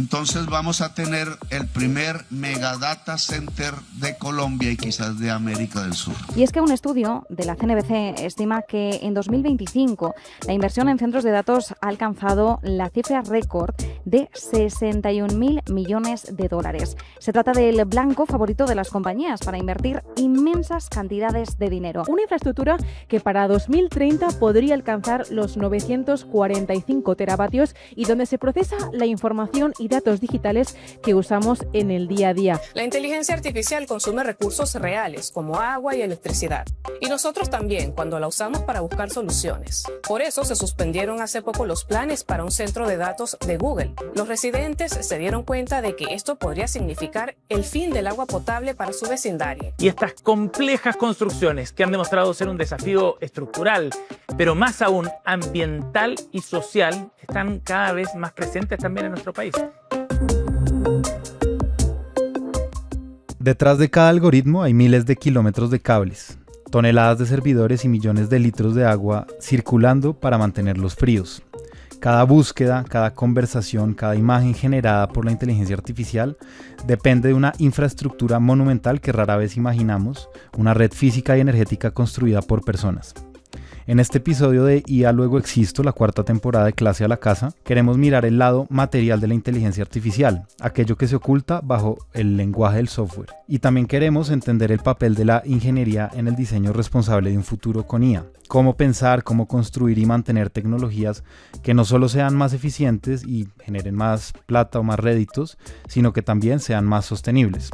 entonces vamos a tener el primer mega data center de Colombia y quizás de América del Sur. Y es que un estudio de la CNBC estima que en 2025 la inversión en centros de datos ha alcanzado la cifra récord de 61.000 millones de dólares. Se trata del blanco favorito de las compañías para invertir inmensas cantidades de dinero. Una infraestructura que para 2030 podría alcanzar los 945 teravatios y donde se procesa la información y datos digitales que usamos en el día a día. La inteligencia artificial consume recursos reales como agua y electricidad. Y nosotros también, cuando la usamos para buscar soluciones. Por eso se suspendieron hace poco los planes para un centro de datos de Google. Los residentes se dieron cuenta de que esto podría significar el fin del agua potable para su vecindario. Y estas complejas construcciones que han demostrado ser un desafío estructural, pero más aún ambiental y social, están cada vez más presentes también en nuestro país. Detrás de cada algoritmo hay miles de kilómetros de cables, toneladas de servidores y millones de litros de agua circulando para mantenerlos fríos. Cada búsqueda, cada conversación, cada imagen generada por la inteligencia artificial depende de una infraestructura monumental que rara vez imaginamos, una red física y energética construida por personas. En este episodio de IA Luego Existo, la cuarta temporada de Clase a la Casa, queremos mirar el lado material de la inteligencia artificial, aquello que se oculta bajo el lenguaje del software. Y también queremos entender el papel de la ingeniería en el diseño responsable de un futuro con IA. Cómo pensar, cómo construir y mantener tecnologías que no solo sean más eficientes y generen más plata o más réditos, sino que también sean más sostenibles.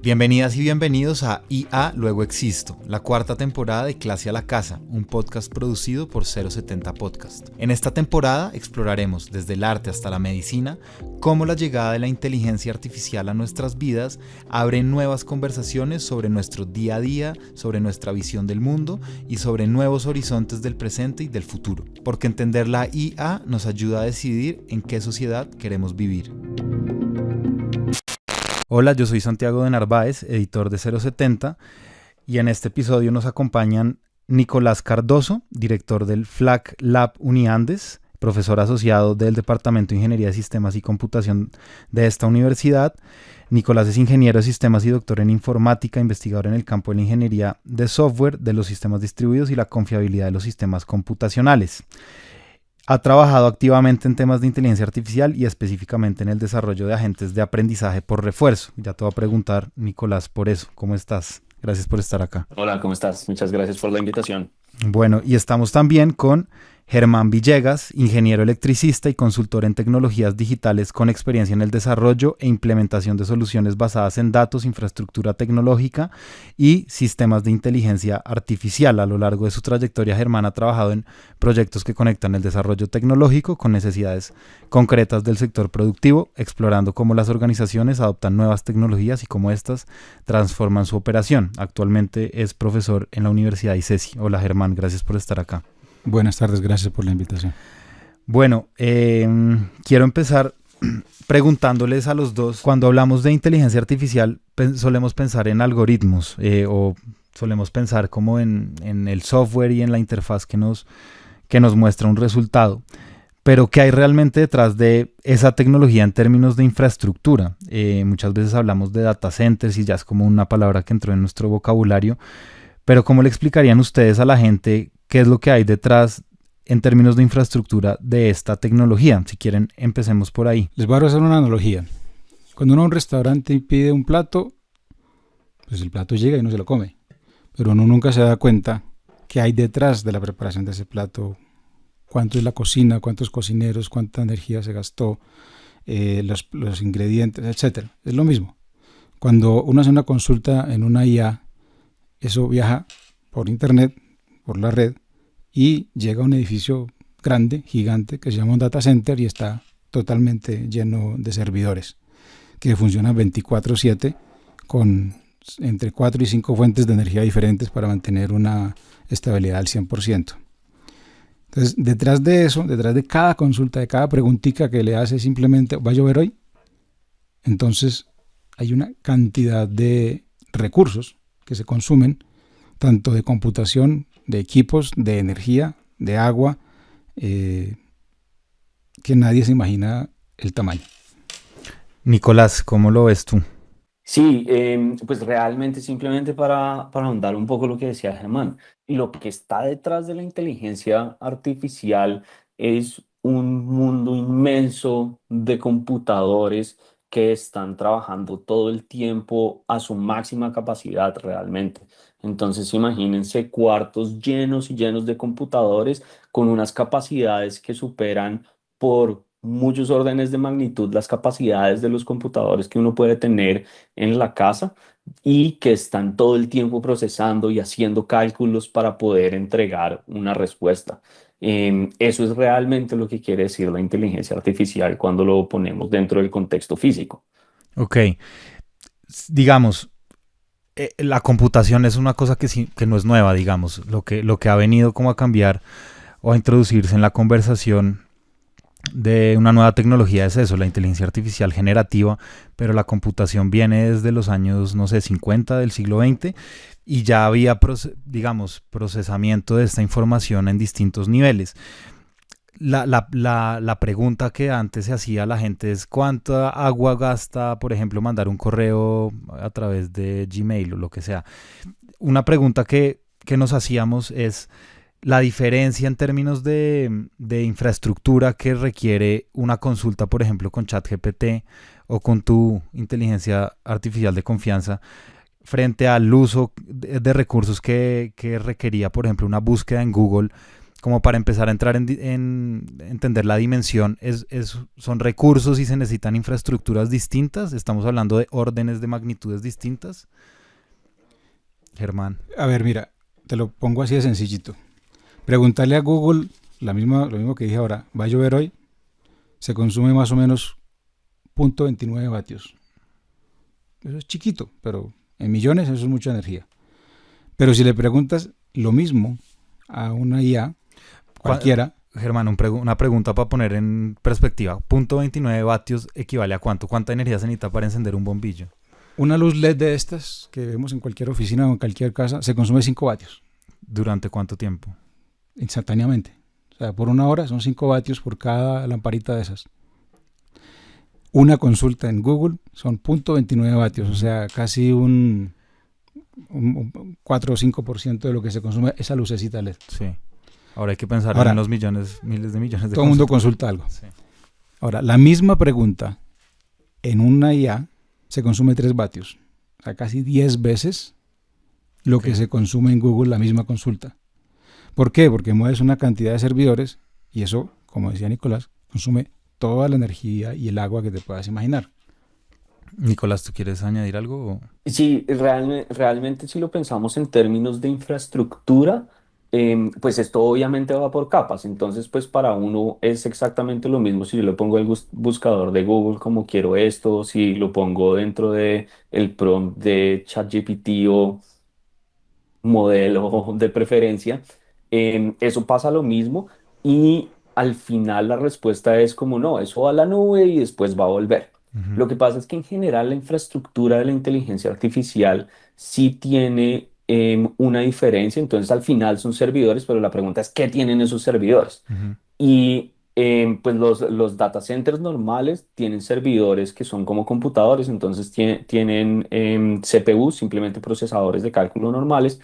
Bienvenidas y bienvenidos a IA Luego Existo, la cuarta temporada de Clase a la Casa, un podcast producido por 070 Podcast. En esta temporada exploraremos desde el arte hasta la medicina cómo la llegada de la inteligencia artificial a nuestras vidas abre nuevas conversaciones sobre nuestro día a día, sobre nuestra visión del mundo y sobre nuevos horizontes del presente y del futuro. Porque entender la IA nos ayuda a decidir en qué sociedad queremos vivir. Hola, yo soy Santiago de Narváez, editor de 070, y en este episodio nos acompañan Nicolás Cardoso, director del FLAC Lab Uniandes, profesor asociado del Departamento de Ingeniería de Sistemas y Computación de esta universidad. Nicolás es ingeniero de sistemas y doctor en informática, investigador en el campo de la ingeniería de software, de los sistemas distribuidos y la confiabilidad de los sistemas computacionales. Ha trabajado activamente en temas de inteligencia artificial y específicamente en el desarrollo de agentes de aprendizaje por refuerzo. Ya te voy a preguntar, Nicolás, por eso. ¿Cómo estás? Gracias por estar acá. Hola, ¿cómo estás? Muchas gracias por la invitación. Bueno, y estamos también con Germán Villegas, ingeniero electricista y consultor en tecnologías digitales con experiencia en el desarrollo e implementación de soluciones basadas en datos, infraestructura tecnológica y sistemas de inteligencia artificial. A lo largo de su trayectoria, Germán ha trabajado en proyectos que conectan el desarrollo tecnológico con necesidades concretas del sector productivo, explorando cómo las organizaciones adoptan nuevas tecnologías y cómo éstas transforman su operación. Actualmente es profesor en la Universidad ICESI. Hola Germán, gracias por estar acá. Buenas tardes, gracias por la invitación. Bueno, quiero empezar preguntándoles a los dos, cuando hablamos de inteligencia artificial solemos pensar en algoritmos o solemos pensar como en el software y en la interfaz que nos muestra un resultado. Pero ¿qué hay realmente detrás de esa tecnología en términos de infraestructura? Muchas veces hablamos de data centers y ya es como una palabra que entró en nuestro vocabulario, pero ¿cómo le explicarían ustedes a la gente qué es lo que hay detrás en términos de infraestructura de esta tecnología? Si quieren, empecemos por ahí. Les voy a hacer una analogía. Cuando uno a un restaurante pide un plato, pues el plato llega y no se lo come. Pero uno nunca se da cuenta qué hay detrás de la preparación de ese plato. Cuánto es la cocina, cuántos cocineros, cuánta energía se gastó, los ingredientes, etc. Es lo mismo. Cuando uno hace una consulta en una IA, eso viaja por internet, por la red, y llega a un edificio grande, gigante, que se llama un data center y está totalmente lleno de servidores que funcionan 24/7 con entre 4 y 5 fuentes de energía diferentes para mantener una estabilidad al 100%. Entonces, detrás de eso, detrás de cada consulta, de cada preguntita que le hace simplemente, ¿va a llover hoy? Entonces, hay una cantidad de recursos que se consumen tanto de computación, de equipos, de energía, de agua, que nadie se imagina el tamaño. Nicolás, ¿cómo lo ves tú? Sí, pues realmente simplemente para ahondar un poco lo que decía Germán, lo que está detrás de la inteligencia artificial es un mundo inmenso de computadores que están trabajando todo el tiempo a su máxima capacidad realmente. Entonces imagínense cuartos llenos y llenos de computadores con unas capacidades que superan por muchos órdenes de magnitud las capacidades de los computadores que uno puede tener en la casa y que están todo el tiempo procesando y haciendo cálculos para poder entregar una respuesta. Eso es realmente lo que quiere decir la inteligencia artificial cuando lo ponemos dentro del contexto físico. Ok, digamos, la computación es una cosa que, sí, que no es nueva, digamos, lo que ha venido como a cambiar o a introducirse en la conversación de una nueva tecnología es eso, la inteligencia artificial generativa, pero la computación viene desde los años, no sé, 50 del siglo XX y ya había, digamos, procesamiento de esta información en distintos niveles. La pregunta que antes se hacía a la gente es ¿cuánta agua gasta, por ejemplo, mandar un correo a través de Gmail o lo que sea? Una pregunta que nos hacíamos es la diferencia en términos de infraestructura que requiere una consulta, por ejemplo, con ChatGPT o con tu inteligencia artificial de confianza frente al uso de recursos que requería, por ejemplo, una búsqueda en Google, como para empezar a entrar en entender la dimensión. ¿Son recursos y se necesitan infraestructuras distintas? ¿Estamos hablando de órdenes de magnitudes distintas? Germán. A ver, mira, te lo pongo así de sencillito. Preguntarle a Google lo mismo que dije ahora, ¿va a llover hoy? Se consume más o menos 0.29 vatios. Eso es chiquito, pero en millones eso es mucha energía. Pero si le preguntas lo mismo a una IA, cualquiera... Germán, una pregunta para poner en perspectiva. 0.29 vatios equivale a ¿cuánto? ¿Cuánta energía se necesita para encender un bombillo? Una luz LED de estas que vemos en cualquier oficina o en cualquier casa se consume 5 vatios. ¿Durante cuánto tiempo? Instantáneamente. O sea, por una hora son 5 vatios por cada lamparita de esas. Una consulta en Google son 0.29 vatios, o sea, casi un 4 o 5% de lo que se consume esa lucecita LED. Sí. Ahora hay que pensar en los miles de millones de todo el mundo consulta algo. Sí. Ahora, la misma pregunta en una IA se consume 3 vatios, o sea, casi 10 veces lo que se consume en Google la misma consulta. ¿Por qué? Porque mueves una cantidad de servidores y eso, como decía Nicolás, consume toda la energía y el agua que te puedas imaginar. Nicolás, ¿tú quieres añadir algo? Sí, realmente si lo pensamos en términos de infraestructura, pues esto obviamente va por capas. Entonces, pues para uno es exactamente lo mismo si yo le pongo el buscador de Google como quiero esto, si lo pongo dentro de el prompt de ChatGPT o modelo de preferencia. Eso pasa lo mismo y al final la respuesta es como no, eso va a la nube y después va a volver. Uh-huh. Lo que pasa es que en general la infraestructura de la inteligencia artificial sí tiene una diferencia, entonces al final son servidores, pero la pregunta es ¿qué tienen esos servidores? Uh-huh. Y pues los data centers normales tienen servidores que son como computadores, entonces tienen CPU, simplemente procesadores de cálculo normales,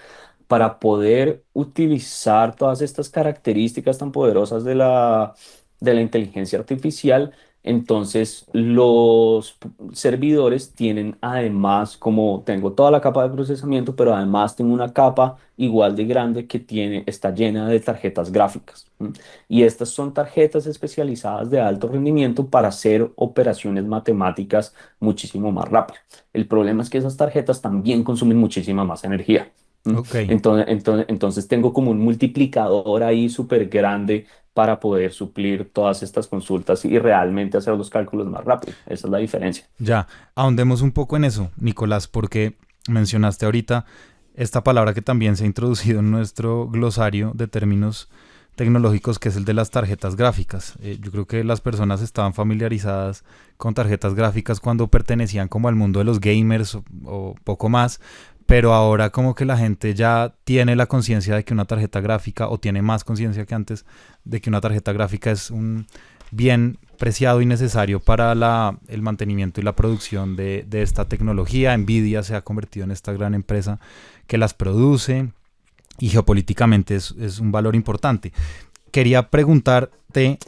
para poder utilizar todas estas características tan poderosas de la inteligencia artificial. Entonces, los servidores tienen además, como tengo toda la capa de procesamiento, pero además tengo una capa igual de grande que está llena de tarjetas gráficas. Y estas son tarjetas especializadas de alto rendimiento para hacer operaciones matemáticas muchísimo más rápido. El problema es que esas tarjetas también consumen muchísima más energía. Okay. Entonces tengo como un multiplicador ahí súper grande para poder suplir todas estas consultas y realmente hacer los cálculos más rápido. Esa es la diferencia. Ya, ahondemos un poco en eso, Nicolás, porque mencionaste ahorita esta palabra que también se ha introducido en nuestro glosario de términos tecnológicos, que es el de las tarjetas gráficas. Yo creo que las personas estaban familiarizadas con tarjetas gráficas cuando pertenecían como al mundo de los gamers o poco más, pero ahora como que la gente ya tiene la conciencia de que una tarjeta gráfica, o tiene más conciencia que antes, de que una tarjeta gráfica es un bien preciado y necesario para el mantenimiento y la producción de esta tecnología. Nvidia se ha convertido en esta gran empresa que las produce, y geopolíticamente es un valor importante. Quería preguntarte,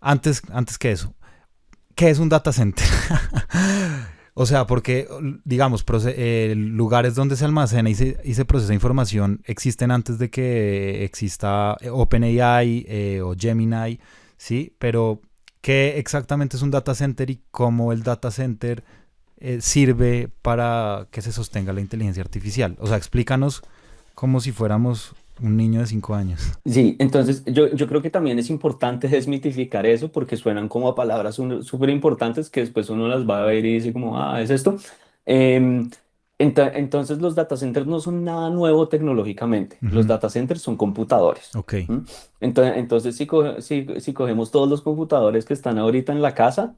antes que eso, ¿qué es un data center? O sea, porque, digamos, lugares donde se almacena y se procesa información existen antes de que exista OpenAI o Gemini, ¿sí? Pero, ¿qué exactamente es un data center y cómo el data center sirve para que se sostenga la inteligencia artificial? O sea, explícanos como si fuéramos un niño de 5 años. Sí, entonces yo creo que también es importante desmitificar eso porque suenan como a palabras súper importantes que después uno las va a ver y dice como, ¿es esto? Em, entonces los data centers no son nada nuevo tecnológicamente. Los data centers son computadores. Ok. ¿Mm? Entonces si cogemos todos los computadores que están ahorita en la casa,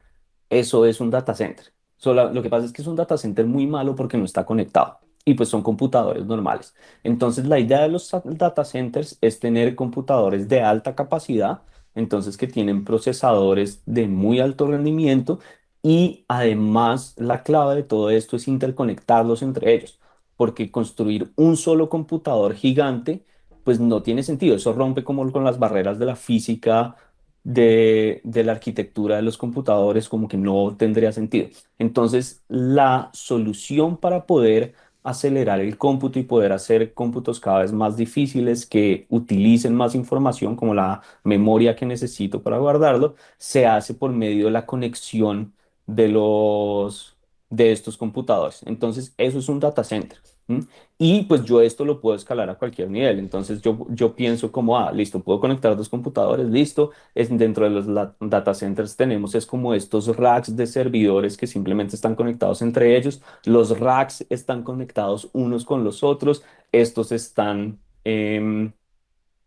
eso es un data center. Lo que pasa es que es un data center muy malo porque no está conectado. Y pues son computadores normales. Entonces, la idea de los data centers es tener computadores de alta capacidad, entonces que tienen procesadores de muy alto rendimiento y además la clave de todo esto es interconectarlos entre ellos, porque construir un solo computador gigante, pues no tiene sentido. Eso rompe como con las barreras de la física, de la arquitectura de los computadores, como que no tendría sentido. Entonces, la solución para poder acelerar el cómputo y poder hacer cómputos cada vez más difíciles que utilicen más información, como la memoria que necesito para guardarlo, se hace por medio de la conexión de de estos computadores. Entonces, eso es un data center. ¿M? Y pues yo esto lo puedo escalar a cualquier nivel. Entonces yo pienso como, listo, puedo conectar dos computadores, listo. Dentro de los data centers tenemos es como estos racks de servidores que simplemente están conectados entre ellos. Los racks están conectados unos con los otros. Estos están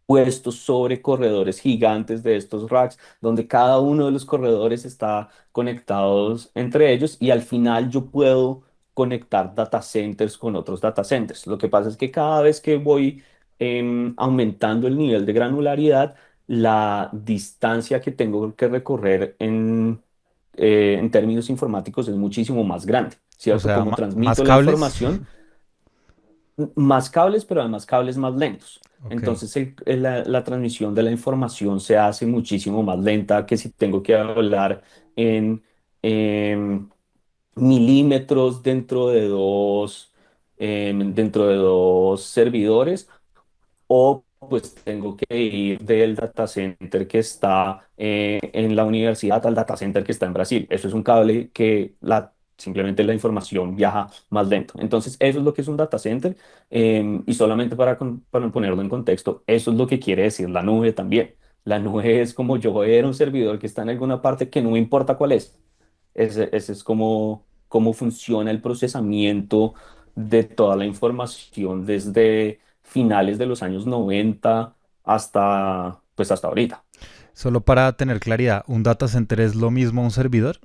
puestos sobre corredores gigantes de estos racks, donde cada uno de los corredores está conectados entre ellos y al final yo puedo conectar data centers con otros data centers. Lo que pasa es que cada vez que voy aumentando el nivel de granularidad, la distancia que tengo que recorrer en términos informáticos es muchísimo más grande, O ¿cierto? sea, Como más transmito la cables. información, más cables, pero además cables más lentos. Ok. Entonces la transmisión de la información se hace muchísimo más lenta que si tengo que hablar en em, milímetros dentro de dos servidores o pues tengo que ir del data center que está en la universidad al data center que está en Brasil. Eso es un cable que simplemente la información viaja más lento. Entonces, eso es lo que es un data center. Y solamente para ponerlo en contexto, eso es lo que quiere decir la nube también. La nube es como yo ver un servidor que está en alguna parte que no me importa cuál es. Ese es cómo funciona el procesamiento de toda la información desde finales de los años 90 hasta ahorita. Solo para tener claridad, ¿un data center es lo mismo a un servidor?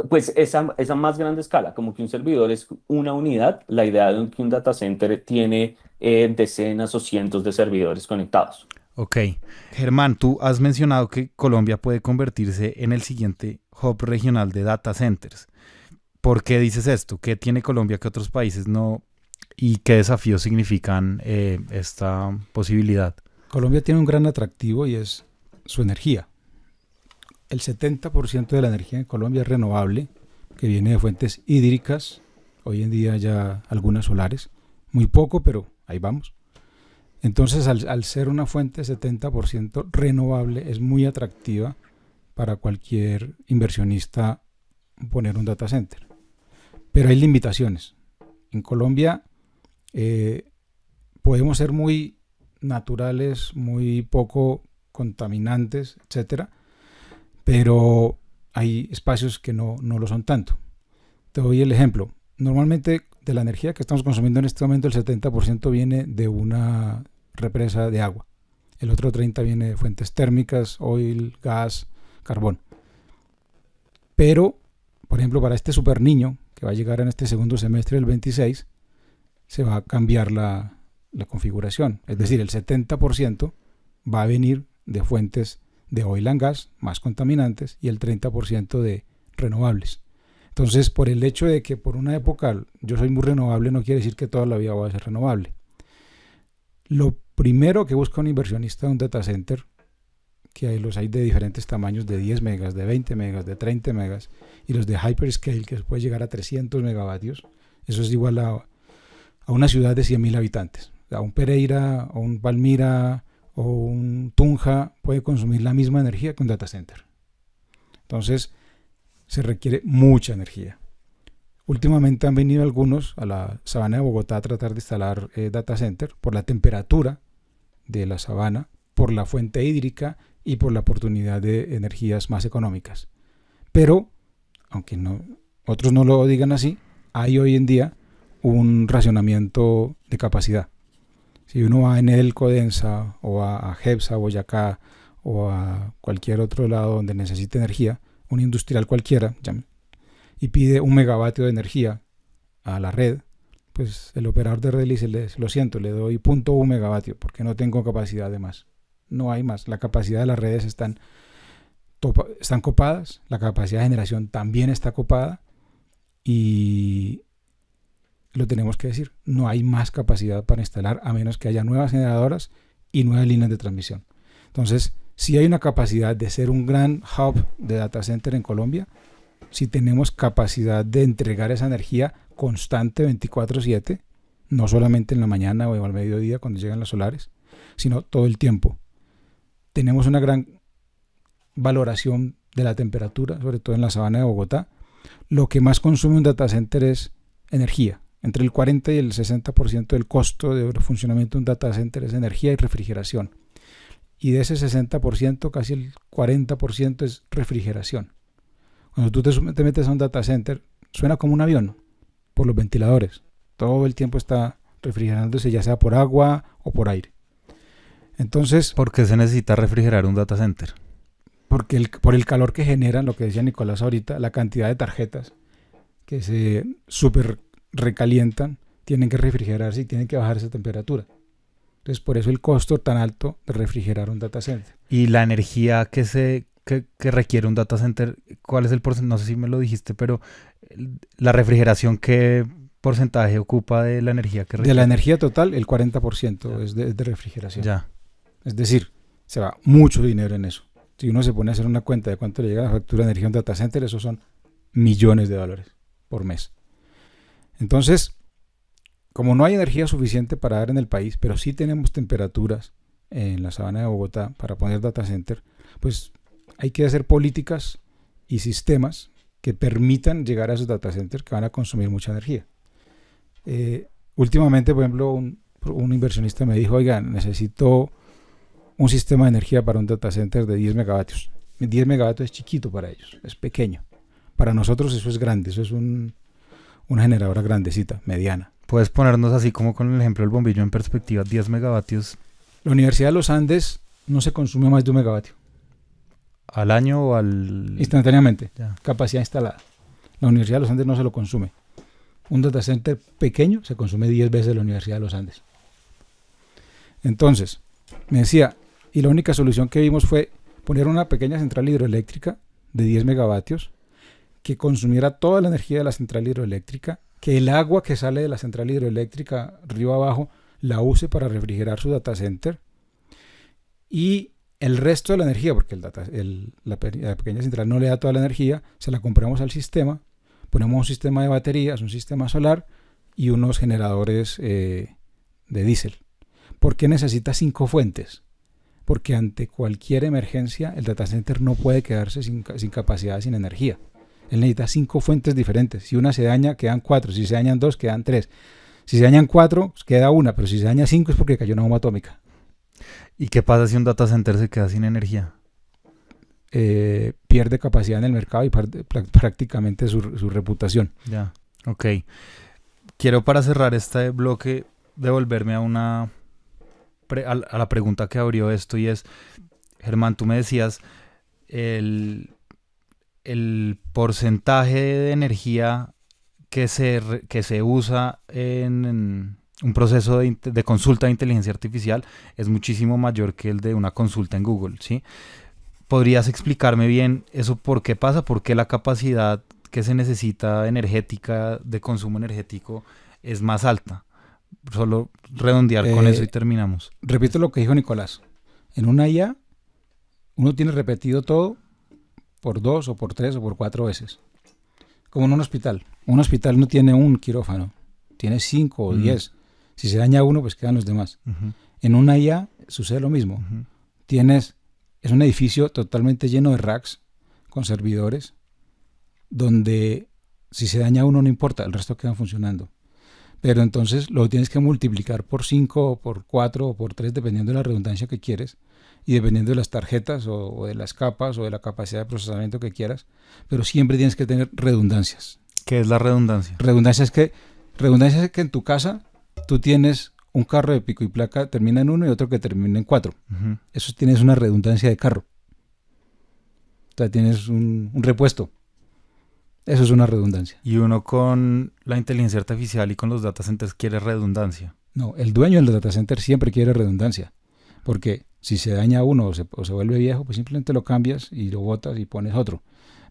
Pues esa más grande escala, como que un servidor es una unidad, la idea de que un data center tiene decenas o cientos de servidores conectados. Ok. Germán, tú has mencionado que Colombia puede convertirse en el siguiente hub regional de data centers. ¿Por qué dices esto? ¿Qué tiene Colombia que otros países no? ¿Y qué desafíos significan esta posibilidad? Colombia tiene un gran atractivo y es su energía. El 70% de la energía en Colombia es renovable, que viene de fuentes hídricas, hoy en día ya algunas solares, muy poco, pero ahí vamos. Entonces, al ser una fuente 70% renovable, es muy atractiva para cualquier inversionista poner un data center. Pero hay limitaciones. En Colombia podemos ser muy naturales, muy poco contaminantes, etcétera, pero hay espacios que no lo son tanto. Te doy el ejemplo. Normalmente de la energía que estamos consumiendo en este momento, el 70% viene de una represa de agua. El otro 30% viene de fuentes térmicas, oil, gas, carbón. Pero, por ejemplo, para este super niño que va a llegar en este segundo semestre del 26, se va a cambiar la configuración. Es decir, el 70% va a venir de fuentes de oil and gas más contaminantes y el 30% de renovables. Entonces, por el hecho de que por una época yo soy muy renovable, no quiere decir que toda la vida voy a ser renovable. Lo primero que busca un inversionista de un data center, que los hay de diferentes tamaños, de 10 megas, de 20 megas, de 30 megas, y los de hyperscale, que puede llegar a 300 megavatios, eso es igual a una ciudad de 100.000 habitantes. O sea, un Pereira, o un Palmira, o un Tunja puede consumir la misma energía que un data center. Entonces, se requiere mucha energía. Últimamente han venido algunos a la sabana de Bogotá a tratar de instalar data center por la temperatura de la sabana, por la fuente hídrica y por la oportunidad de energías más económicas. Pero, aunque otros no lo digan así, hay hoy en día un racionamiento de capacidad. Si uno va en el Codensa o a Jepsa, Boyacá o a cualquier otro lado donde necesite energía, un industrial cualquiera, y pide 1 megavatio de energía a la red, pues el operador de red le dice, lo siento, le doy 0.1 megavatio porque no tengo capacidad de más. No hay más. La capacidad de las redes están copadas, la capacidad de generación también está copada y lo tenemos que decir, no hay más capacidad para instalar a menos que haya nuevas generadoras y nuevas líneas de transmisión. Entonces, si hay una capacidad de ser un gran hub de data center en Colombia, si tenemos capacidad de entregar esa energía constante 24/7, no solamente en la mañana o al mediodía cuando llegan las solares, sino todo el tiempo. Tenemos una gran valoración de la temperatura, sobre todo en la sabana de Bogotá. Lo que más consume un data center es energía. Entre el 40 y el 60% del costo de funcionamiento de un data center es energía y refrigeración. Y de ese 60%, casi el 40% es refrigeración. Cuando tú te metes a un data center, suena como un avión, por los ventiladores. Todo el tiempo está refrigerándose, ya sea por agua o por aire. Entonces, ¿por qué se necesita refrigerar un data center? Porque por el calor que generan, lo que decía Nicolás ahorita, la cantidad de tarjetas que se súper recalientan, tienen que refrigerarse y tienen que bajar esa temperatura. Entonces, por eso el costo tan alto de refrigerar un data center. Y la energía que requiere un data center, ¿cuál es el porcentaje? No sé si me lo dijiste, pero la refrigeración, ¿qué porcentaje ocupa de la energía que requiere? De la energía total, el 40% es de refrigeración. Ya. Es decir, se va mucho dinero en eso. Si uno se pone a hacer una cuenta de cuánto le llega la factura de energía a un data center, esos son millones de dólares por mes. Entonces, como no hay energía suficiente para dar en el país, pero sí tenemos temperaturas en la sabana de Bogotá para poner data center, pues hay que hacer políticas y sistemas que permitan llegar a esos data centers que van a consumir mucha energía. Últimamente, por ejemplo, un inversionista me dijo, oiga, necesito un sistema de energía para un data center de 10 megavatios. 10 megavatios es chiquito para ellos, es pequeño. Para nosotros eso es grande, eso es una generadora grandecita, mediana. ¿Puedes ponernos así como con el ejemplo del bombillo en perspectiva? 10 megavatios. La Universidad de los Andes no se consume más de 1 megavatio. ¿Al año o al...? Instantáneamente, ya. Capacidad instalada. La Universidad de los Andes no se lo consume. Un data center pequeño se consume 10 veces la Universidad de los Andes. Entonces, me decía, y la única solución que vimos fue poner una pequeña central hidroeléctrica de 10 megavatios que consumiera toda la energía de la central hidroeléctrica, que el agua que sale de la central hidroeléctrica río abajo la use para refrigerar su data center y el resto de la energía, porque la pequeña central no le da toda la energía, se la compramos al sistema, ponemos un sistema de baterías, un sistema solar y unos generadores de diésel. ¿Por qué necesita 5 fuentes? Porque ante cualquier emergencia el data center no puede quedarse sin capacidad, sin energía. Él necesita 5 fuentes diferentes. Si una se daña, quedan 4. Si se dañan 2, quedan 3. Si se dañan 4, queda 1. Pero si se daña 5 es porque cayó una bomba atómica. ¿Y qué pasa si un data center se queda sin energía? Pierde capacidad en el mercado y prácticamente su reputación. Ya, ok. Quiero para cerrar este bloque devolverme a la pregunta que abrió esto y es, Germán, tú me decías el porcentaje de energía que se usa en un proceso de consulta de inteligencia artificial es muchísimo mayor que el de una consulta en Google, ¿sí? ¿Podrías explicarme bien eso por qué pasa? ¿Por qué la capacidad que se necesita energética, de consumo energético, es más alta? Solo redondear con eso y terminamos. Repito lo que dijo Nicolás. En una IA, uno tiene repetido todo por 2 o por 3 o por 4 veces. Como en un hospital. Un hospital no tiene un quirófano, tiene 5 o 10. Si se daña uno, pues quedan los demás. En una IA sucede lo mismo. Es un edificio totalmente lleno de racks con servidores, donde si se daña uno no importa, el resto quedan funcionando. Pero entonces lo tienes que multiplicar por 5 o por 4 o por 3 dependiendo de la redundancia que quieres y dependiendo de las tarjetas o de las capas o de la capacidad de procesamiento que quieras, pero siempre tienes que tener redundancias. ¿Qué es la redundancia? Redundancia es que en tu casa tú tienes un carro de pico y placa termina en 1 y otro que termina en 4. Eso tienes una redundancia de carro. O sea, tienes un repuesto. Eso es una redundancia. Y uno con la inteligencia artificial y con los data centers quiere redundancia. No, el dueño del data center siempre quiere redundancia. Porque si se daña uno o se vuelve viejo, pues simplemente lo cambias y lo botas y pones otro.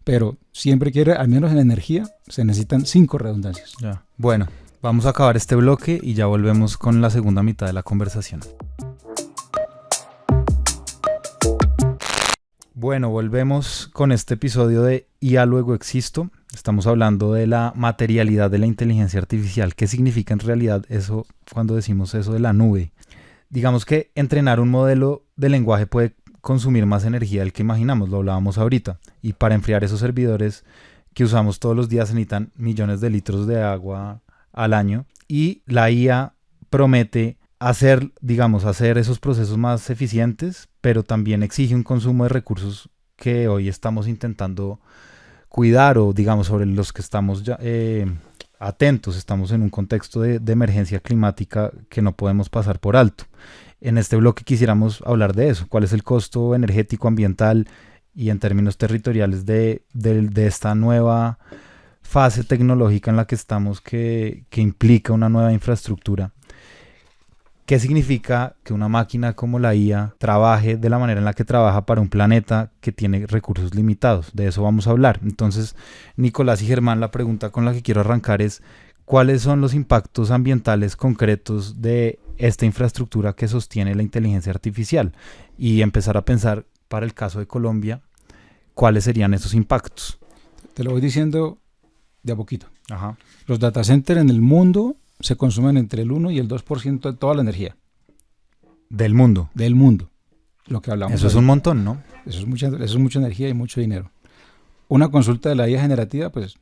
Pero siempre quiere, al menos en energía, se necesitan 5 redundancias. Ya. Bueno, vamos a acabar este bloque y ya volvemos con la segunda mitad de la conversación. Bueno, volvemos con este episodio de IA Luego Existo. Estamos hablando de la materialidad de la inteligencia artificial. ¿Qué significa en realidad eso cuando decimos eso de la nube? Digamos que entrenar un modelo de lenguaje puede consumir más energía del que imaginamos, lo hablábamos ahorita. Y para enfriar esos servidores que usamos todos los días se necesitan millones de litros de agua al año. Y la IA promete hacer esos procesos más eficientes, pero también exige un consumo de recursos que hoy estamos intentando cuidar o digamos sobre los que estamos ya, atentos. Estamos en un contexto de emergencia climática que no podemos pasar por alto. En este bloque quisiéramos hablar de eso. ¿Cuál es el costo energético, ambiental y en términos territoriales de esta nueva fase tecnológica en la que estamos que implica una nueva infraestructura? ¿Qué significa que una máquina como la IA trabaje de la manera en la que trabaja para un planeta que tiene recursos limitados? De eso vamos a hablar. Entonces, Nicolás y Germán, la pregunta con la que quiero arrancar es ¿cuáles son los impactos ambientales concretos de esta infraestructura que sostiene la inteligencia artificial? Y empezar a pensar, para el caso de Colombia, ¿cuáles serían esos impactos? Te lo voy diciendo de a poquito. Ajá. Los data centers en el mundo se consumen entre el 1 y el 2% de toda la energía. ¿Del mundo? Del mundo. Lo que hablamos. Eso es un montón, ¿no? Eso es mucha energía y mucho dinero. Una consulta de la IA generativa, pues,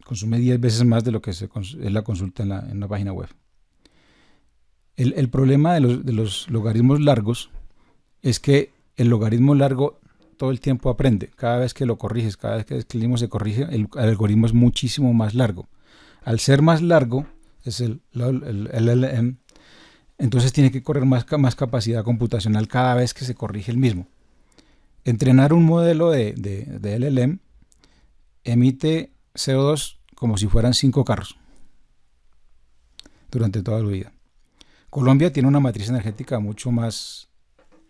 consume 10 veces más de lo que es la consulta en una página web. El problema de los logaritmos largos es que el logaritmo largo todo el tiempo aprende. Cada vez que lo corriges, cada vez que el algoritmo se corrige, el algoritmo es muchísimo más largo. Al ser más largo, es el LLM, entonces tiene que correr más capacidad computacional cada vez que se corrige el mismo. Entrenar un modelo de LLM emite CO2 como si fueran 5 carros durante toda la vida. Colombia tiene una matriz energética mucho más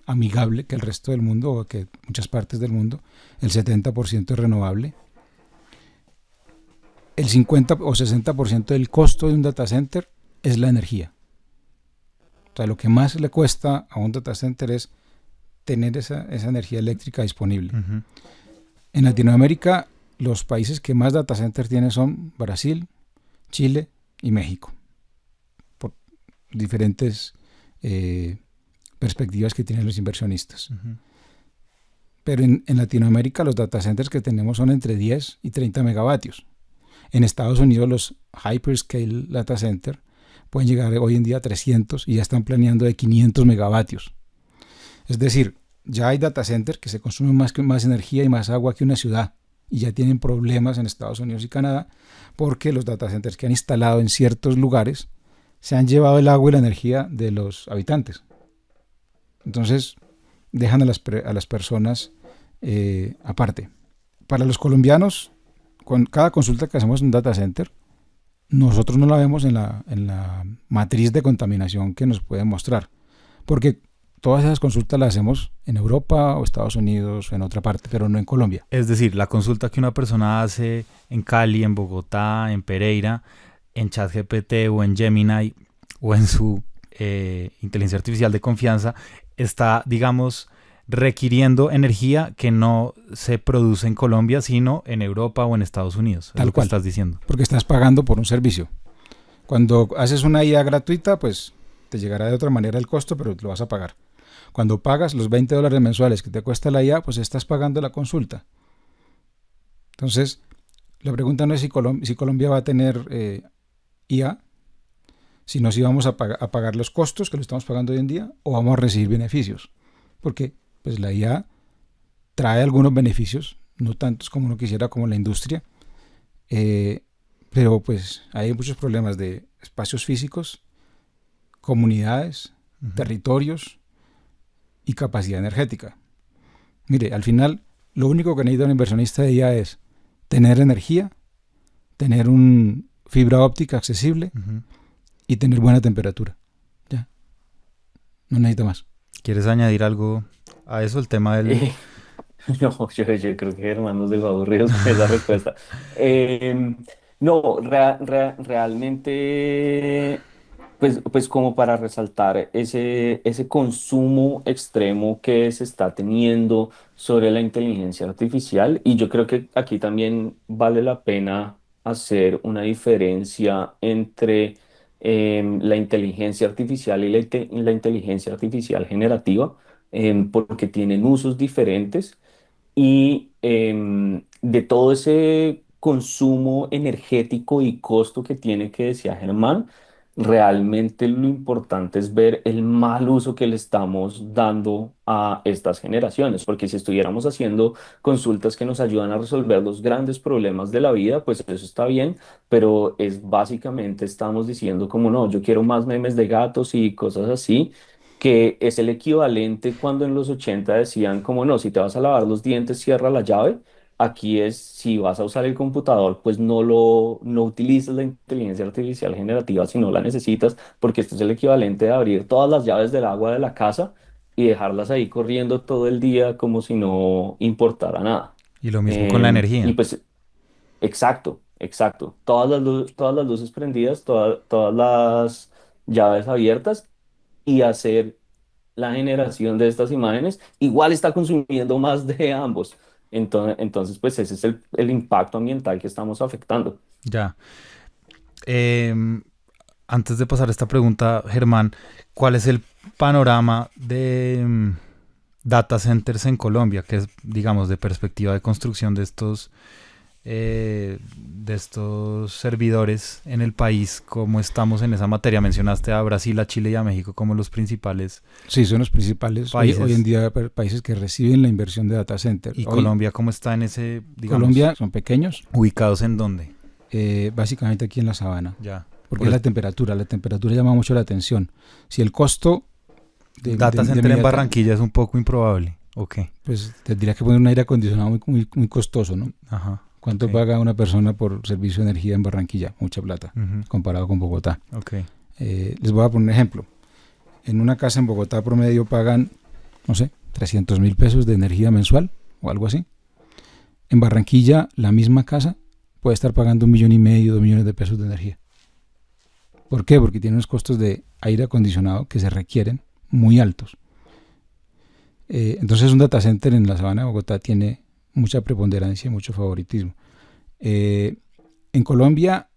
amigable que el resto del mundo o que muchas partes del mundo. El 70% es renovable. El 50 o 60% del costo de un data center es la energía. O sea, lo que más le cuesta a un data center es tener esa energía eléctrica disponible. Uh-huh. En Latinoamérica, los países que más data centers tienen son Brasil, Chile y México, por diferentes perspectivas que tienen los inversionistas. Uh-huh. Pero en Latinoamérica los data centers que tenemos son entre 10 y 30 megavatios. En Estados Unidos los hyperscale data center pueden llegar hoy en día a 300 y ya están planeando de 500 megavatios. Es decir, ya hay data centers que se consumen más energía y más agua que una ciudad y ya tienen problemas en Estados Unidos y Canadá porque los data centers que han instalado en ciertos lugares se han llevado el agua y la energía de los habitantes. Entonces dejan a las personas aparte. Para los colombianos, con cada consulta que hacemos en un data center, nosotros no la vemos en la matriz de contaminación que nos puede mostrar, porque todas esas consultas las hacemos en Europa o Estados Unidos o en otra parte, pero no en Colombia. Es decir, la consulta que una persona hace en Cali, en Bogotá, en Pereira, en ChatGPT o en Gemini o en su inteligencia artificial de confianza, está, digamos, requiriendo energía que no se produce en Colombia, sino en Europa o en Estados Unidos. Tal cual. Estás diciendo. Porque estás pagando por un servicio. Cuando haces una IA gratuita, pues te llegará de otra manera el costo, pero lo vas a pagar. Cuando pagas los $20 mensuales que te cuesta la IA, pues estás pagando la consulta. Entonces, la pregunta no es si Colombia va a tener IA, sino si vamos a pagar los costos que lo estamos pagando hoy en día o vamos a recibir beneficios. Porque pues la IA trae algunos beneficios, no tantos como uno quisiera, como la industria, pero pues hay muchos problemas de espacios físicos, comunidades, territorios y capacidad energética. Mire, al final lo único que necesita un inversionista de IA es tener energía, tener una fibra óptica accesible y tener buena temperatura. Ya, no necesita más. ¿Quieres añadir algo a eso, el tema del...? No, yo creo que Germán nos dejó aburridos con esa respuesta. No, realmente, pues como para resaltar ese consumo extremo que se está teniendo sobre la inteligencia artificial, y yo creo que aquí también vale la pena hacer una diferencia entre la inteligencia artificial y la inteligencia artificial generativa, porque tienen usos diferentes y de todo ese consumo energético y costo que tiene, que decía Germán, realmente lo importante es ver el mal uso que le estamos dando a estas generaciones, porque si estuviéramos haciendo consultas que nos ayudan a resolver los grandes problemas de la vida, pues eso está bien, pero es básicamente estamos diciendo como no, yo quiero más memes de gatos y cosas así, que es el equivalente cuando en los 80 decían como no, si te vas a lavar los dientes, cierra la llave. Aquí es, si vas a usar el computador, pues no utilices la inteligencia artificial generativa si no la necesitas, porque esto es el equivalente de abrir todas las llaves del agua de la casa y dejarlas ahí corriendo todo el día como si no importara nada. Y lo mismo con la energía. Y pues, exacto. Todas las luces prendidas, todas las llaves abiertas y hacer la generación de estas imágenes, igual está consumiendo más de ambos. Entonces, pues ese es el impacto ambiental que estamos afectando. Ya. Antes de pasar a esta pregunta, Germán, ¿cuál es el panorama de data centers en Colombia? Que es, digamos, de perspectiva de construcción de estos servidores en el país. ¿Cómo estamos en esa materia? Mencionaste a Brasil, a Chile y a México como los principales. Sí, son los principales países. Hoy en día países que reciben la inversión de data center. ¿Y Colombia cómo está en ese, digamos? Colombia son pequeños. ¿Ubicados en dónde? Básicamente aquí en la sabana. Ya. Porque la temperatura llama mucho la atención. Si el costo de data center en Barranquilla es un poco improbable, ¿ok? Pues tendría que poner un aire acondicionado muy costoso, ¿no? Ajá. ¿Cuánto paga una persona por servicio de energía en Barranquilla? Mucha plata, comparado con Bogotá. Okay. Les voy a poner un ejemplo. En una casa en Bogotá promedio pagan, no sé, 300.000 pesos de energía mensual o algo así. En Barranquilla, la misma casa puede estar pagando 1,5 millones, 2 millones de pesos de energía. ¿Por qué? Porque tiene unos costos de aire acondicionado que se requieren muy altos. Entonces un data center en la sabana de Bogotá tiene mucha preponderancia y mucho favoritismo. En Colombia,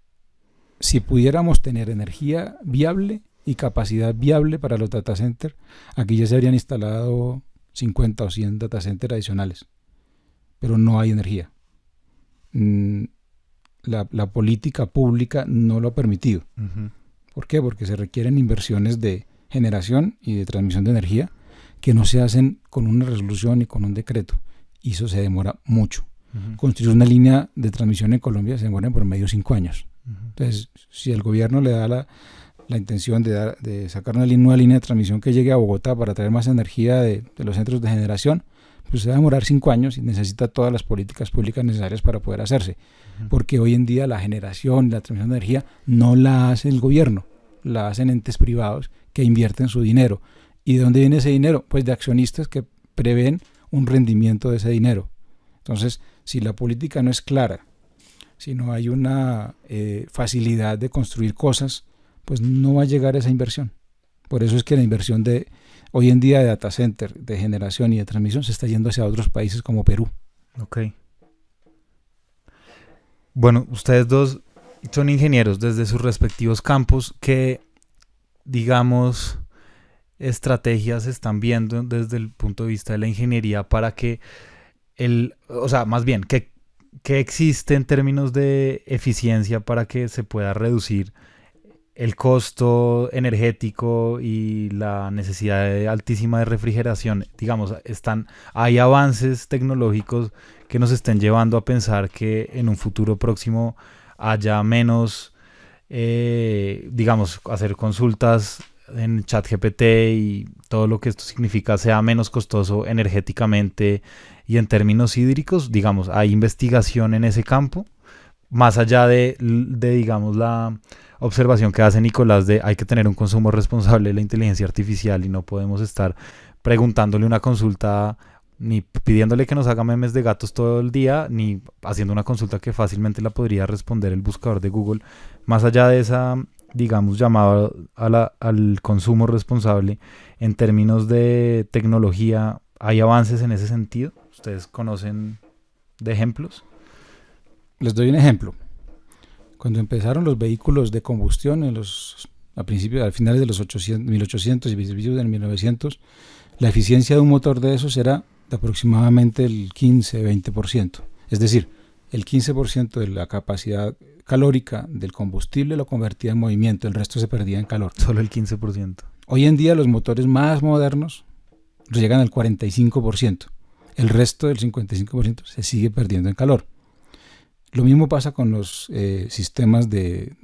si pudiéramos tener energía viable y capacidad viable para los data centers, aquí ya se habrían instalado 50 o 100 data centers adicionales, pero no hay energía. La política pública no lo ha permitido. ¿Por qué? Porque se requieren inversiones de generación y de transmisión de energía que no se hacen con una resolución ni con un decreto. Y eso se demora mucho. Construir una línea de transmisión en Colombia se demora en promedio 5 años. Entonces, si el gobierno le da la intención de sacar una nueva línea de transmisión que llegue a Bogotá para traer más energía de los centros de generación, pues se va a demorar 5 años y necesita todas las políticas públicas necesarias para poder hacerse. Porque hoy en día la generación, la transmisión de energía no la hace el gobierno, la hacen entes privados que invierten su dinero. ¿Y de dónde viene ese dinero? Pues de accionistas que prevén un rendimiento de ese dinero. Entonces, si la política no es clara, si no hay una facilidad de construir cosas, pues no va a llegar esa inversión. Por eso es que la inversión de hoy en día de data center, de generación y de transmisión se está yendo hacia otros países como Perú. Ok. Bueno, ustedes dos son ingenieros desde sus respectivos campos. ¿Qué, digamos, estrategias están viendo desde el punto de vista de la ingeniería para que o sea, más bien, ¿qué existe en términos de eficiencia para que se pueda reducir el costo energético y la necesidad altísima de refrigeración? Digamos, hay avances tecnológicos que nos estén llevando a pensar que en un futuro próximo haya menos, digamos, hacer consultas en ChatGPT y todo lo que esto significa sea menos costoso energéticamente y en términos hídricos. Digamos, hay investigación en ese campo, más allá de digamos, la observación que hace Nicolás de hay que tener un consumo responsable de la inteligencia artificial y no podemos estar preguntándole una consulta ni pidiéndole que nos haga memes de gatos todo el día, ni haciendo una consulta que fácilmente la podría responder el buscador de Google. Más allá de esa, digamos, llamada al consumo responsable, en términos de tecnología, ¿hay avances en ese sentido? ¿Ustedes conocen de ejemplos? Les doy un ejemplo. Cuando empezaron los vehículos de combustión a finales de los 1800 y principios del 1900, la eficiencia de un motor de esos era de aproximadamente el 15-20%. Es decir, el 15% de la capacidad calórica del combustible lo convertía en movimiento, el resto se perdía en calor. Solo el 15%. Hoy en día los motores más modernos llegan al 45%. El resto del 55% se sigue perdiendo en calor. Lo mismo pasa con los sistemas de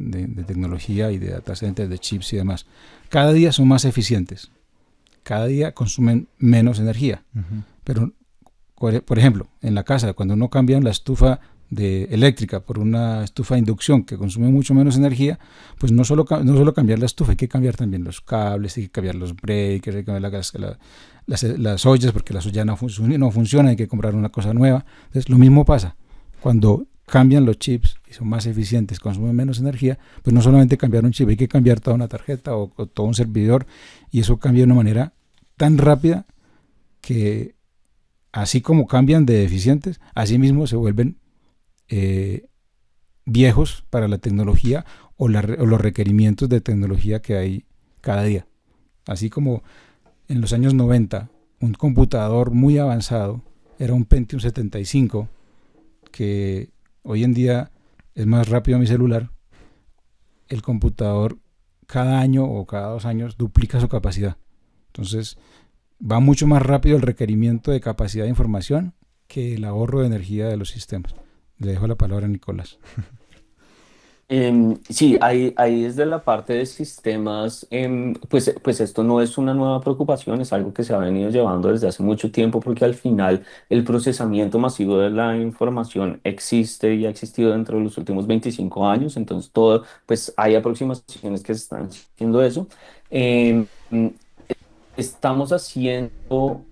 tecnología y de data centers, de chips y demás. Cada día son más eficientes. Cada día consumen menos energía. Pero, por ejemplo, en la casa, cuando uno cambia la estufa eléctrica por una estufa de inducción que consume mucho menos energía, pues no solo cambiar la estufa, hay que cambiar también los cables, hay que cambiar los breakers, hay que cambiar las ollas, porque las ollas no funcionan, hay que comprar una cosa nueva. Entonces, lo mismo pasa. Cuando cambian los chips y son más eficientes, consumen menos energía, pues no solamente cambiar un chip, hay que cambiar toda una tarjeta o todo un servidor, y eso cambia de una manera tan rápida que así como cambian de eficientes, así mismo se vuelven viejos para la tecnología o los requerimientos de tecnología que hay cada día. Así como en los años 90 un computador muy avanzado era un Pentium 75, que hoy en día es más rápido mi celular, el computador cada año o cada 2 años duplica su capacidad. Entonces va mucho más rápido el requerimiento de capacidad de información que el ahorro de energía de los sistemas. Le dejo la palabra a Nicolás. Sí, ahí desde la parte de sistemas, pues esto no es una nueva preocupación, es algo que se ha venido llevando desde hace mucho tiempo, porque al final el procesamiento masivo de la información existe y ha existido dentro de los últimos 25 años, entonces pues hay aproximaciones que se están haciendo eso. Em, Estamos haciendo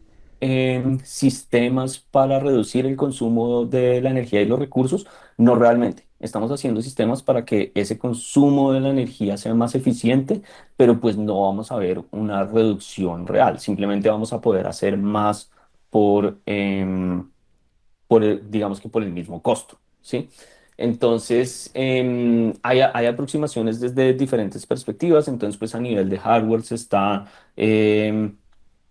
sistemas para reducir el consumo de la energía y los recursos. No realmente. Estamos haciendo sistemas para que ese consumo de la energía sea más eficiente, pero pues no vamos a ver una reducción real. Simplemente vamos a poder hacer más digamos que por el mismo costo, ¿sí? Entonces, hay aproximaciones desde diferentes perspectivas. Entonces, pues a nivel de hardware se está em,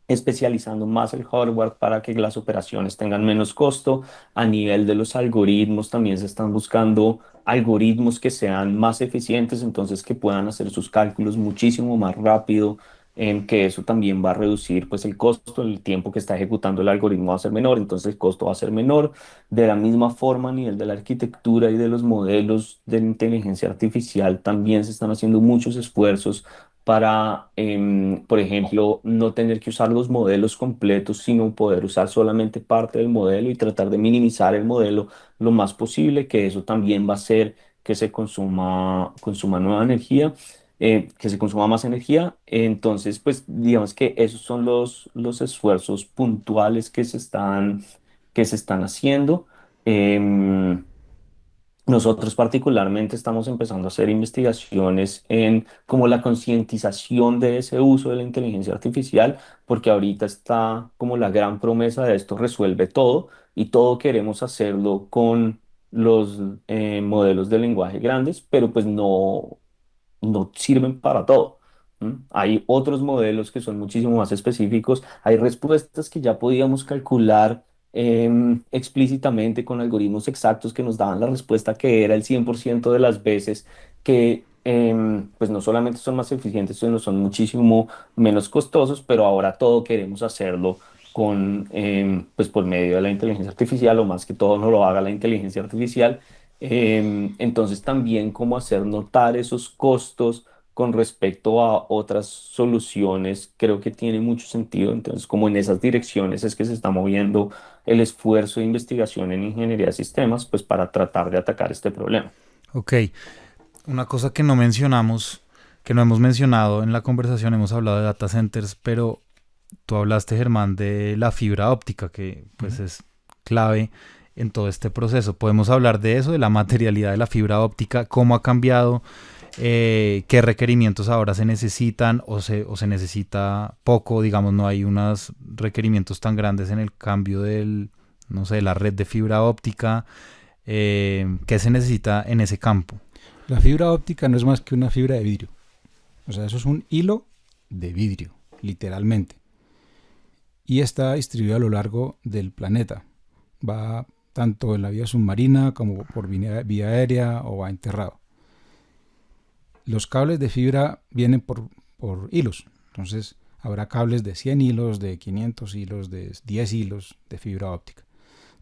especializando más el hardware para que las operaciones tengan menos costo. A nivel de los algoritmos también se están buscando algoritmos que sean más eficientes, entonces que puedan hacer sus cálculos muchísimo más rápido, que eso también va a reducir pues el costo, el tiempo que está ejecutando el algoritmo va a ser menor, entonces el costo va a ser menor. De la misma forma, a nivel de la arquitectura y de los modelos de inteligencia artificial, también se están haciendo muchos esfuerzos para, por ejemplo, no tener que usar los modelos completos, sino poder usar solamente parte del modelo y tratar de minimizar el modelo lo más posible, que eso también va a hacer que se consuma nueva energía, que se consuma más energía. Entonces, pues digamos que esos son los esfuerzos puntuales que se están haciendo. Em, Nosotros particularmente estamos empezando a hacer investigaciones en como la concientización de ese uso de la inteligencia artificial, porque ahorita está como la gran promesa de esto resuelve todo y todo queremos hacerlo con los modelos de lenguaje grandes, pero pues no sirven para todo. Hay otros modelos que son muchísimo más específicos. Hay respuestas que ya podíamos calcular explícitamente con algoritmos exactos que nos daban la respuesta que era el 100% de las veces que pues no solamente son más eficientes, sino son muchísimo menos costosos, pero ahora todo queremos hacerlo pues por medio de la inteligencia artificial o más que todo no lo haga la inteligencia artificial. Entonces también cómo hacer notar esos costos con respecto a otras soluciones, creo que tiene mucho sentido. Entonces, como en esas direcciones es que se está moviendo el esfuerzo de investigación en ingeniería de sistemas, pues para tratar de atacar este problema. Ok, una cosa que no mencionamos, que no hemos mencionado en la conversación, hemos hablado de data centers, pero tú hablaste, Germán, de la fibra óptica, que pues es clave en todo este proceso. Podemos hablar de eso, de la materialidad de la fibra óptica, cómo ha cambiado, qué requerimientos ahora se necesitan o se necesita poco, digamos, no hay unos requerimientos tan grandes en el cambio no sé, la red de fibra óptica. ¿Qué se necesita en ese campo? La fibra óptica no es más que una fibra de vidrio. O sea, eso es un hilo de vidrio, literalmente. Y está distribuido a lo largo del planeta. Va tanto en la vía submarina como por vía aérea o va enterrado. Los cables de fibra vienen por hilos. Entonces, habrá cables de 100 hilos, de 500 hilos, de 10 hilos de fibra óptica.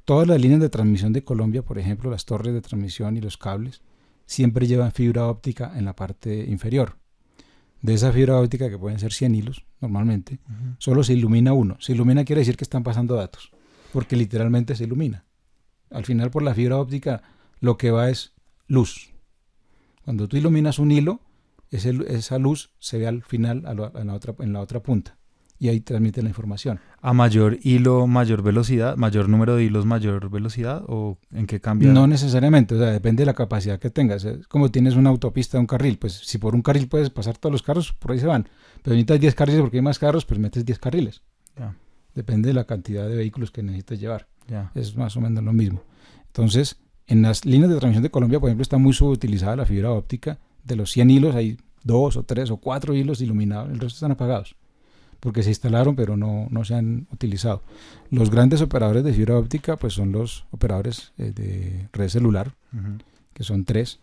Todas las líneas de transmisión de Colombia, por ejemplo, las torres de transmisión y los cables, siempre llevan fibra óptica en la parte inferior. De esa fibra óptica, que pueden ser 100 hilos normalmente, solo se ilumina uno. Se ilumina quiere decir que están pasando datos, porque literalmente se ilumina. Al final, por la fibra óptica, lo que va es luz. Cuando tú iluminas un hilo, esa luz se ve al final en la otra punta. Y ahí transmite la información. ¿A mayor hilo, mayor velocidad? ¿Mayor número de hilos, mayor velocidad? ¿O en qué cambia? No necesariamente, o sea, depende de la capacidad que tengas. Es como tienes una autopista, un carril, pues si por un carril puedes pasar todos los carros, por ahí se van. Pero necesitas 10 carriles porque hay más carros, pues metes 10 carriles. Ya. Depende de la cantidad de vehículos que necesites llevar. Ya. Es más o menos lo mismo. Entonces, en las líneas de transmisión de Colombia, por ejemplo, está muy subutilizada la fibra óptica. De los 100 hilos hay 2 o 3 o 4 hilos iluminados, el resto están apagados, porque se instalaron pero no se han utilizado. Los grandes operadores de fibra óptica pues son los operadores de red celular, que son 3,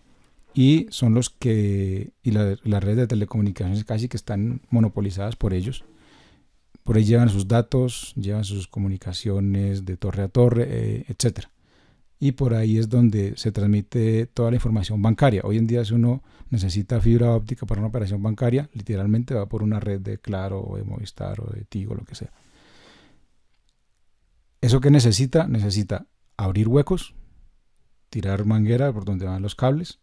y son los que, y las redes de telecomunicaciones casi que están monopolizadas por ellos. Por ahí llevan sus datos, llevan sus comunicaciones de torre a torre, etcétera. Y por ahí es donde se transmite toda la información bancaria. Hoy en día, si uno necesita fibra óptica para una operación bancaria, literalmente va por una red de Claro o de Movistar o de Tigo, lo que sea. ¿Eso qué necesita? Necesita abrir huecos, tirar manguera por donde van los cables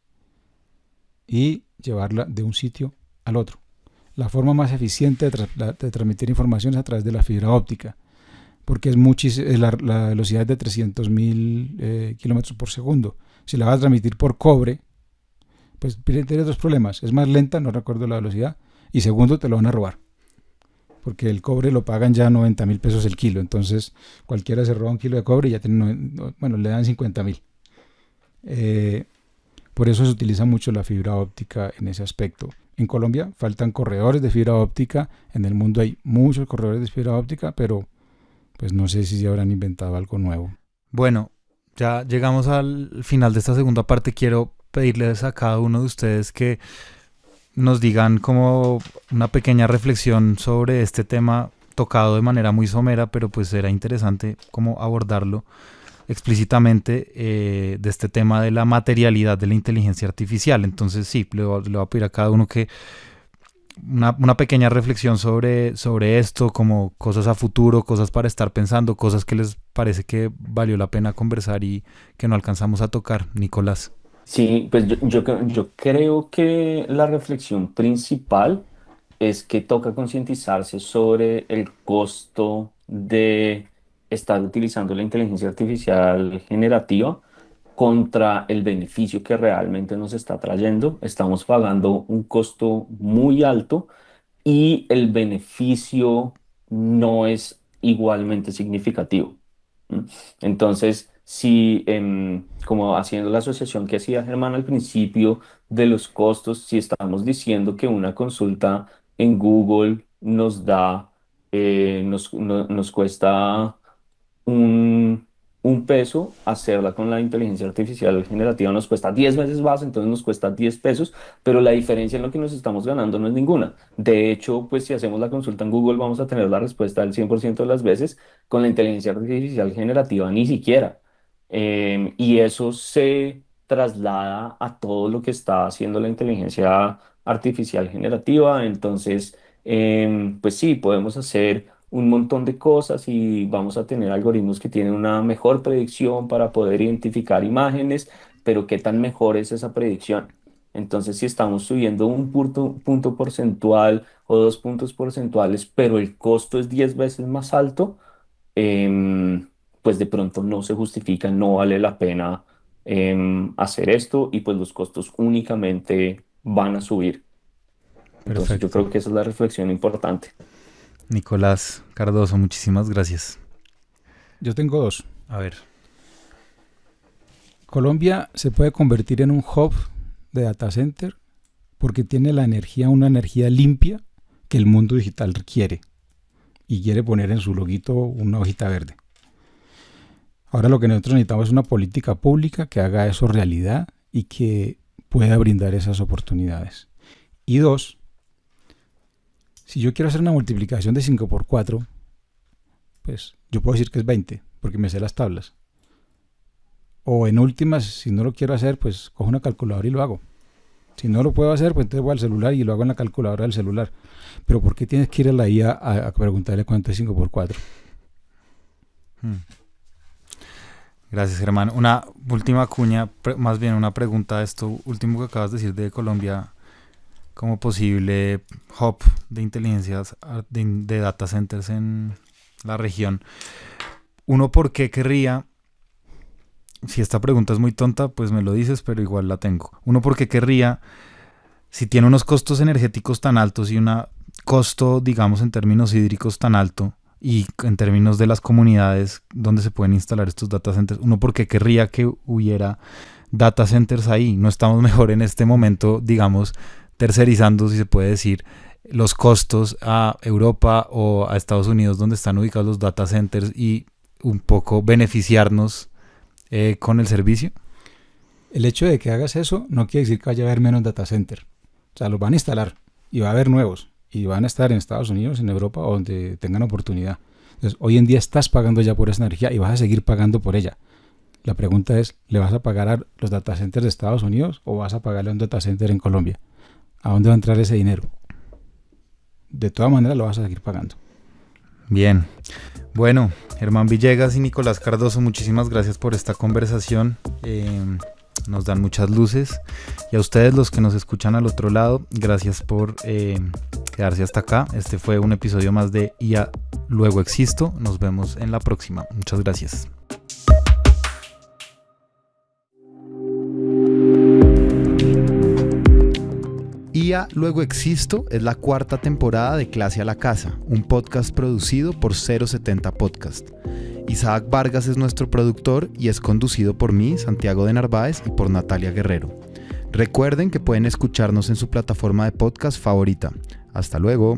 y llevarla de un sitio al otro. La forma más eficiente de transmitir información es a través de la fibra óptica, porque la velocidad es de 300.000 kilómetros por segundo. Si la vas a transmitir por cobre, pues tiene dos problemas. Es más lenta, no recuerdo la velocidad, y segundo, te lo van a robar, porque el cobre lo pagan ya 90.000 pesos el kilo. Entonces cualquiera se roba un kilo de cobre y ya le dan 50.000. Por eso se utiliza mucho la fibra óptica en ese aspecto. En Colombia faltan corredores de fibra óptica. En el mundo hay muchos corredores de fibra óptica, pero pues no sé si se habrán inventado algo nuevo. Bueno, ya llegamos al final de esta segunda parte. Quiero pedirles a cada uno de ustedes que nos digan como una pequeña reflexión sobre este tema tocado de manera muy somera, pero pues era interesante cómo abordarlo explícitamente, de este tema de la materialidad de la inteligencia artificial. Entonces sí, le voy a pedir a cada uno que una pequeña reflexión sobre esto, como cosas a futuro, cosas para estar pensando, cosas que les parece que valió la pena conversar y que no alcanzamos a tocar. Nicolás. Sí, pues yo creo que la reflexión principal es que toca concientizarse sobre el costo de estar utilizando la inteligencia artificial generativa contra el beneficio que realmente nos está trayendo. Estamos pagando un costo muy alto y el beneficio no es igualmente significativo. ¿M? Entonces, si, como haciendo la asociación que hacía Germán al principio de los costos, si estamos diciendo que una consulta en Google nos cuesta un, un peso, hacerla con la inteligencia artificial generativa nos cuesta 10 veces más, entonces nos cuesta 10 pesos, pero la diferencia en lo que nos estamos ganando no es ninguna. De hecho, pues si hacemos la consulta en Google vamos a tener la respuesta del 100% de las veces, con la inteligencia artificial generativa ni siquiera. Y eso se traslada a todo lo que está haciendo la inteligencia artificial generativa. Entonces, pues sí, podemos hacer un montón de cosas y vamos a tener algoritmos que tienen una mejor predicción para poder identificar imágenes, pero ¿qué tan mejor es esa predicción? Entonces, si estamos subiendo un punto porcentual o 2 puntos porcentuales, pero el costo es 10 veces más alto, pues de pronto no se justifica, no vale la pena hacer esto y pues los costos únicamente van a subir. Entonces, yo Perfecto. creo que esa es la reflexión importante. Nicolás Cardoso, muchísimas gracias. Yo tengo dos. A ver, Colombia se puede convertir en un hub de data center porque tiene la energía, una energía limpia que el mundo digital quiere y quiere poner en su loguito una hojita verde. Ahora lo que nosotros necesitamos es una política pública que haga eso realidad y que pueda brindar esas oportunidades. Y dos, si yo quiero hacer una multiplicación de 5 por 4, pues yo puedo decir que es 20 porque me sé las tablas. O en últimas, si no lo quiero hacer, pues cojo una calculadora y lo hago. Si no lo puedo hacer, pues entonces voy al celular y lo hago en la calculadora del celular. Pero ¿por qué tienes que ir a la IA a preguntarle cuánto es 5 por 4? gracias Germán. Una última cuña, más bien una pregunta a esto último que acabas de decir de Colombia como posible hub de inteligencia de data centers en la región. Uno, ¿por qué querría? Si esta pregunta es muy tonta, pues me lo dices, pero igual la tengo. Uno, ¿por qué querría? Si tiene unos costos energéticos tan altos y un costo, digamos, en términos hídricos tan alto y en términos de las comunidades donde se pueden instalar estos data centers, uno, ¿por qué querría que hubiera data centers ahí? No estamos mejor en este momento, digamos, tercerizando, si se puede decir, los costos a Europa o a Estados Unidos donde están ubicados los data centers y un poco beneficiarnos con el servicio. El hecho de que hagas eso no quiere decir que vaya a haber menos data center. O sea, los van a instalar y va a haber nuevos y van a estar en Estados Unidos, en Europa o donde tengan oportunidad. Entonces, hoy en día estás pagando ya por esa energía y vas a seguir pagando por ella. La pregunta es, ¿le vas a pagar a los data centers de Estados Unidos o vas a pagarle a un data center en Colombia? ¿A dónde va a entrar ese dinero? De todas maneras lo vas a seguir pagando. Bien. Bueno, Germán Villegas y Nicolás Cardoso, muchísimas gracias por esta conversación. Nos dan muchas luces. Y a ustedes, los que nos escuchan al otro lado, gracias por quedarse hasta acá. Este fue un episodio más de IA Luego Existo. Nos vemos en la próxima. Muchas gracias. IA Luego Existo es la 4ª temporada de Clase a la Casa, un podcast producido por 070 Podcast. Isaac Vargas es nuestro productor y es conducido por mí, Santiago de Narváez, y por Natalia Guerrero. Recuerden que pueden escucharnos en su plataforma de podcast favorita. Hasta luego.